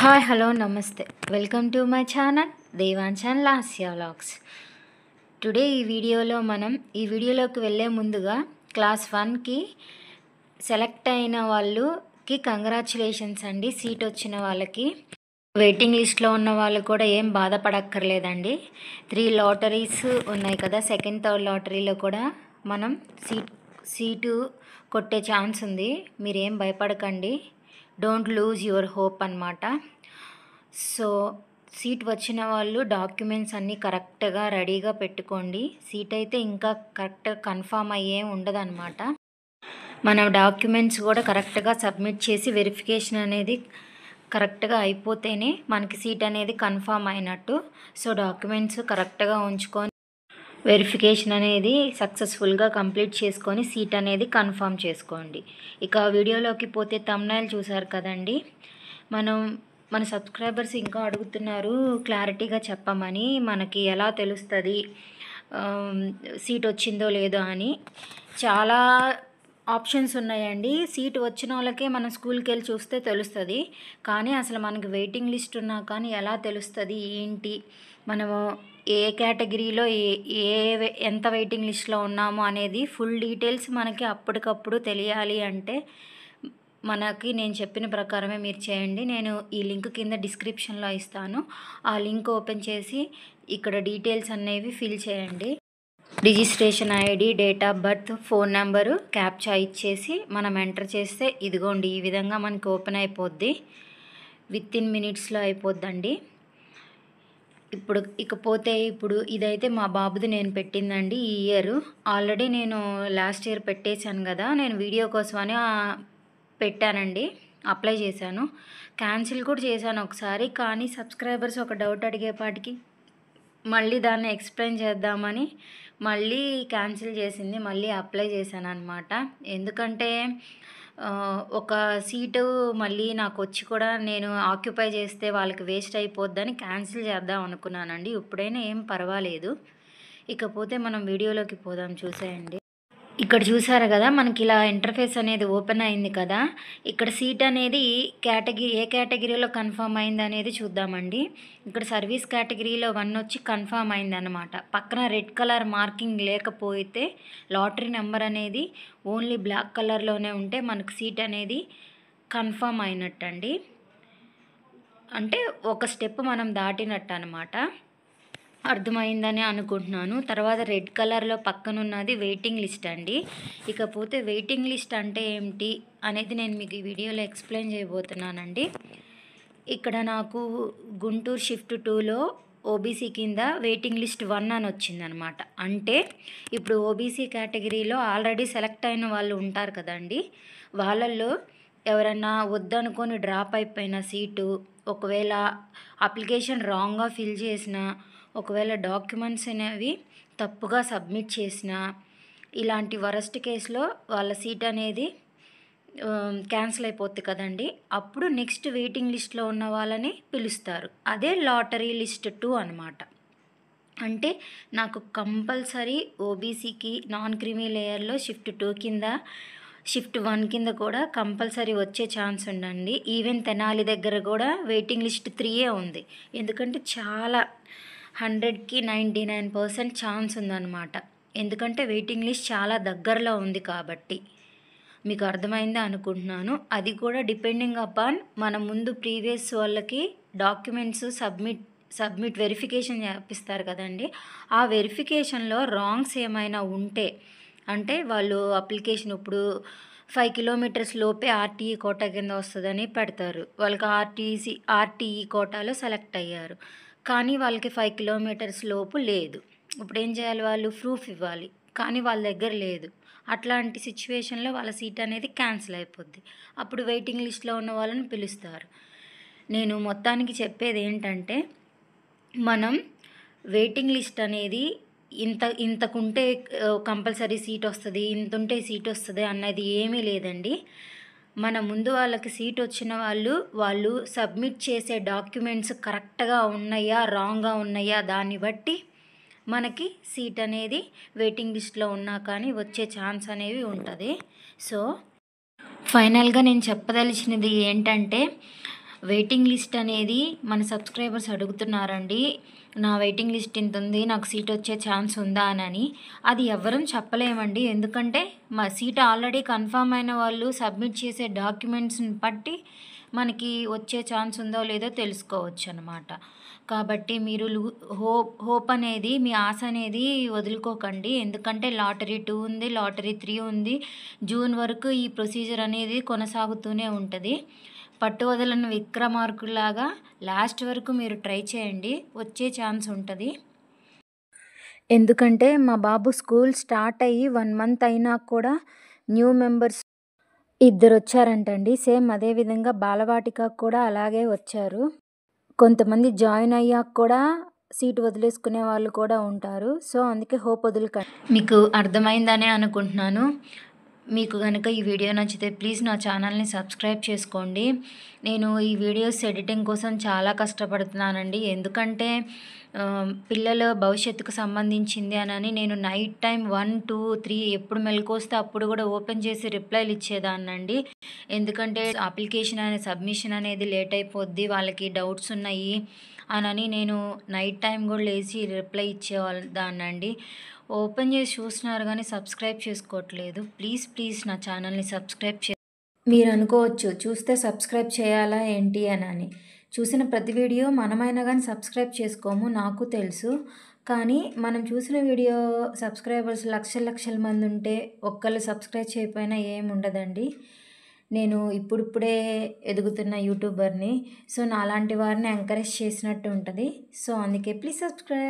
Hi hello నమస్తే welcome to my channel Devanchan Lasya vlogs. Today ఈ వీడియోలోకి వెళ్ళే ముందుగా క్లాస్ 1కి సెలెక్ట్ అయిన వాళ్ళకి కంగ్రాచులేషన్స్ అండి. సీట్ వచ్చిన వాళ్ళకి. వెయిటింగ్ లిస్ట్లో ఉన్న వాళ్ళు కూడా ఏం బాధపడక్కర్లేదండి. 3 లాటరీస్ ఉన్నాయి కదా, సెకండ్ థర్డ్ లాటరీలో కూడా మనం సీటు కొట్టే ఛాన్స్ ఉంది. మీరేం భయపడకండి, డోంట్ లూజ్ యువర్ హోప్ అన్నమాట. సో సీట్ వచ్చిన వాళ్ళు డాక్యుమెంట్స్ అన్నీ కరెక్ట్గా రెడీగా పెట్టుకోండి. సీట్ అయితే ఇంకా కరెక్ట్గా కన్ఫామ్ అయ్యే ఉండదన్నమాట. మన డాక్యుమెంట్స్ కూడా కరెక్ట్గా సబ్మిట్ చేసి వెరిఫికేషన్ అనేది కరెక్ట్గా అయిపోతేనే మనకి సీట్ అనేది కన్ఫామ్ అయినట్టు. సో డాక్యుమెంట్స్ కరెక్ట్గా ఉంచుకొని వెరిఫికేషన్ అనేది సక్సెస్ఫుల్గా కంప్లీట్ చేసుకొని సీట్ అనేది కన్ఫర్మ్ చేసుకోండి. ఇక వీడియోలోకి పోతే థంబ్నెయిల్ చూసారు కదండి. మన సబ్స్క్రైబర్స్ ఇంకా అడుగుతున్నారు క్లారిటీగా చెప్పమని, మనకి ఎలా తెలుస్తుంది సీట్ వచ్చిందో లేదో అని. చాలా ఆప్షన్స్ ఉన్నాయండి. సీట్ వచ్చిన వాళ్ళకే మనం స్కూల్కి వెళ్ళి చూస్తే తెలుస్తుంది. కానీ అసలు మనకి వెయిటింగ్ లిస్ట్ ఉన్నా కానీ ఎలా తెలుస్తుంది ఏంటి, మనము ఏ కేటగిరీలో ఎంత వెయిటింగ్ లిస్ట్లో ఉన్నాము అనేది ఫుల్ డీటెయిల్స్ మనకి అప్పటికప్పుడు తెలియాలి అంటే మనకి నేను చెప్పిన ప్రకారమే మీరు చేయండి. నేను ఈ లింక్ కింద డిస్క్రిప్షన్లో ఇస్తాను. ఆ లింక్ ఓపెన్ చేసి ఇక్కడ డీటెయిల్స్ అనేవి ఫిల్ చేయండి. Registration ID, date of birth, phone number captcha ఇచ్చేసి మనం ఎంటర్ చేస్తే ఇదిగోండి ఈ విధంగా మనకి ఓపెన్ అయిపోద్ది. వితిన్ మినిట్స్లో అయిపోద్దండి. ఇప్పుడు ఇదైతే మా బాబుది నేను పెట్టిందండి. ఈ ఇయర్ ఆల్రెడీ నేను లాస్ట్ ఇయర్ పెట్టేశాను కదా, నేను వీడియో కోసమని పెట్టానండి, అప్లై చేశాను. క్యాన్సిల్ కూడా చేశాను ఒకసారి. కానీ సబ్స్క్రైబర్స్ ఒక డౌట్ అడిగేపాటికి మళ్ళీ దాన్ని ఎక్స్ప్లెయిన్ చేద్దామని మళ్ళీ క్యాన్సిల్ చేసింది, మళ్ళీ అప్లై చేశాను అనమాట. ఎందుకంటే ఒక సీటు మళ్ళీ నాకు వచ్చి కూడా నేను ఆక్యుపై చేస్తే వాళ్ళకి వేస్ట్ అయిపోద్దని క్యాన్సిల్ చేద్దాం అనుకున్నానండి. ఇప్పుడైనా ఏం పర్వాలేదు. ఇకపోతే మనం వీడియోలోకి పోదాం, చూసేయండి. ఇక్కడ చూసారు కదా, మనకి ఇలా ఇంటర్ఫేస్ అనేది ఓపెన్ అయింది కదా. ఇక్కడ సీట్ అనేది ఏ కేటగిరీలో కన్ఫర్మ్ అయింది అనేది చూద్దామండి. ఇక్కడ సర్వీస్ కేటగిరీలో 1 వచ్చి కన్ఫర్మ్ అయింది అనమాట. పక్కన రెడ్ కలర్ మార్కింగ్ లేకపోతే లాటరీ నెంబర్ అనేది ఓన్లీ బ్లాక్ కలర్లోనే ఉంటే మనకు సీట్ అనేది కన్ఫర్మ్ అయినట్టండి. అంటే ఒక స్టెప్ మనం దాటినట్టు అనమాట. అర్థమైందని అనుకుంటున్నాను. తర్వాత రెడ్ కలర్లో పక్కనున్నది వెయిటింగ్ లిస్ట్ అండి. ఇకపోతే వెయిటింగ్ లిస్ట్ అంటే ఏమిటి అనేది నేను మీకు ఈ వీడియోలో ఎక్స్ప్లెయిన్ చేయబోతున్నానండి. ఇక్కడ నాకు గుంటూరు షిఫ్ట్ 2లో ఓబీసీ కింద వెయిటింగ్ లిస్ట్ 1 అని వచ్చిందనమాట. అంటే ఇప్పుడు ఓబీసీ కేటగిరీలో ఆల్రెడీ సెలెక్ట్ అయిన వాళ్ళు ఉంటారు కదండి, వాళ్ళల్లో ఎవరన్నా వద్దనుకొని డ్రాప్ అయిపోయిన సీటు, ఒకవేళ అప్లికేషన్ రాంగ్గా ఫిల్ చేసిన, ఒకవేళ డాక్యుమెంట్స్ అనేవి తప్పుగా సబ్మిట్ చేసిన, ఇలాంటి వరస్ట్ కేసులో వాళ్ళ సీట్ అనేది క్యాన్సిల్ అయిపోద్ది కదండి. అప్పుడు నెక్స్ట్ వెయిటింగ్ లిస్ట్లో ఉన్న వాళ్ళని పిలుస్తారు. అదే లాటరీ లిస్ట్ 2 అనమాట. అంటే నాకు కంపల్సరీ ఓబీసీకి నాన్ క్రిమీ లేయర్లో షిఫ్ట్ 2 కింద, షిఫ్ట్ 1 కింద కూడా కంపల్సరీ వచ్చే ఛాన్స్ ఉండండి. ఈవెన్ తెనాలి దగ్గర కూడా వెయిటింగ్ లిస్ట్ 3 ఉంది. ఎందుకంటే చాలా 100కి 99% ఛాన్స్ ఉందన్నమాట. ఎందుకంటే వెయిటింగ్ లిస్ట్ చాలా దగ్గరలో ఉంది కాబట్టి. మీకు అర్థమైందా అనుకుంటున్నాను. అది కూడా డిపెండింగ్ అపాన్ మన ముందు ప్రీవియస్ వాళ్ళకి డాక్యుమెంట్స్ సబ్మిట్ వెరిఫికేషన్ చేపిస్తారు కదండి. ఆ వెరిఫికేషన్లో రాంగ్స్ ఏమైనా ఉంటే, అంటే వాళ్ళు అప్లికేషన్ ఇప్పుడు 5 కిలోమీటర్స్ లోపే ఆర్టీఈ కోటా కింద వస్తుందని పెడతారు. వాళ్ళకి ఆర్టీఈ కోటాలో సెలెక్ట్ అయ్యారు, కానీ వాళ్ళకి 5 కిలోమీటర్స్ లోపు లేదు. ఇప్పుడు ఏం చేయాలి, వాళ్ళు ప్రూఫ్ ఇవ్వాలి, కానీ వాళ్ళ దగ్గర లేదు. అట్లాంటి సిచ్యువేషన్లో వాళ్ళ సీట్ అనేది క్యాన్సిల్ అయిపోద్ది. అప్పుడు వెయిటింగ్ లిస్ట్లో ఉన్న వాళ్ళని పిలుస్తారు. నేను మొత్తానికి చెప్పేది ఏంటంటే, మనం వెయిటింగ్ లిస్ట్ అనేది ఇంతకుంటే కంపల్సరీ సీట్ వస్తుంది, ఇంతుంటే సీట్ వస్తుంది అన్నది ఏమీ లేదండి. మన ముందు వాళ్ళకి సీట్ వచ్చిన వాళ్ళు సబ్మిట్ చేసే డాక్యుమెంట్స్ కరెక్ట్గా ఉన్నాయా రాంగ్గా ఉన్నాయా దాన్ని బట్టి మనకి సీట్ అనేది వెయిటింగ్ లిస్ట్లో ఉన్నా కానీ వచ్చే ఛాన్స్ అనేవి ఉంటుంది. సో ఫైనల్గా నేను చెప్పదలిచినది ఏంటంటే, వెయిటింగ్ లిస్ట్ అనేది మన సబ్స్క్రైబర్స్ అడుగుతున్నారండి. నా వెయిటింగ్ లిస్ట్ ఇంతుంది. నాకు సీట్ వచ్చే ఛాన్స్ ఉందా అని. అది ఎవ్వరం చెప్పలేమండి. ఎందుకంటే మా సీట్ ఆల్రెడీ కన్ఫర్మ్ అయిన వాళ్ళు సబ్మిట్ చేసే డాక్యుమెంట్స్‌ని బట్టి మనకి వచ్చే ఛాన్స్ ఉందో లేదో తెలుసుకోవచ్చనమాట. కాబట్టి మీరు హోప్ అనేది, మీ ఆశ అనేది వదులుకోకండి. ఎందుకంటే లాటరీ 2 ఉంది, లాటరీ 3 ఉంది. జూన్ వరకు ఈ ప్రొసీజర్ అనేది కొనసాగుతూనే ఉంటది. పట్టు వదలని విక్రమార్కుల్లాగా లాస్ట్ వరకు మీరు ట్రై చేయండి. వచ్చే ఛాన్స్ ఉంటది. ఎందుకంటే మా బాబు స్కూల్ స్టార్ట్ అయ్యి 1 మంత్ అయినా కూడా న్యూ మెంబర్స్ ఇద్దరొచ్చారంటండి. సేమ్ అదే విధంగా బాలవాటికకు కూడా అలాగే వచ్చారు. కొంతమంది జాయిన్ అయ్యాక కూడా సీట్ వదిలేసుకునే వాళ్ళు కూడా ఉంటారు. సో, అందుకే హోప్ వదులుకండి. మీకు అర్థమైందనే అనుకుంటున్నాను. మీకు గనక ఈ వీడియో నచ్చితే ప్లీజ్ నా ఛానల్‌ని సబ్స్క్రైబ్ చేసుకోండి. నేను ఈ వీడియోస్ ఎడిటింగ్ కోసం చాలా కష్టపడుతున్నానండి. ఎందుకంటే పిల్లల భవిష్యత్తుకు సంబంధించింది అనని నేను నైట్ టైం 1, 2, 3 ఎప్పుడు మెలుకువొస్తే అప్పుడు కూడా ఓపెన్ చేసి రిప్లైలు ఇచ్చేదాన్నండి. ఎందుకంటే అప్లికేషన్ సబ్మిషన్ అనేది లేట్ అయిపోద్ది. వాళ్ళకి డౌట్స్ ఉన్నాయి అనని నేను నైట్ టైం కూడా లేచి రిప్లై దాన్నండి. ఓపెన్ చేసి చూస్తున్నారు కానీ సబ్స్క్రైబ్ చేసుకోవట్లేదు. ప్లీజ్ నా ఛానల్‌ని సబ్స్క్రైబ్ మీరు అనుకోవచ్చు చూస్తే సబ్స్క్రైబ్ చేయాలా ఏంటి అని. చూసిన ప్రతి వీడియో మనమైనా కానీ సబ్స్క్రైబ్ చేసుకోము, నాకు తెలుసు. కానీ మనం చూసిన వీడియో సబ్స్క్రైబర్స్ లక్షల మంది ఉంటే ఒక్కళ్ళు సబ్స్క్రైబ్ చేయకపోయినా ఏముండదండి. నేను ఇప్పుడిప్పుడే ఎదుగుతున్న యూట్యూబర్‌ని. సో, నాలాంటి వారిని ఎంకరేజ్ చేసినట్టు ఉంటది. సో, అందుకే ప్లీజ్ సబ్స్క్రైబ్.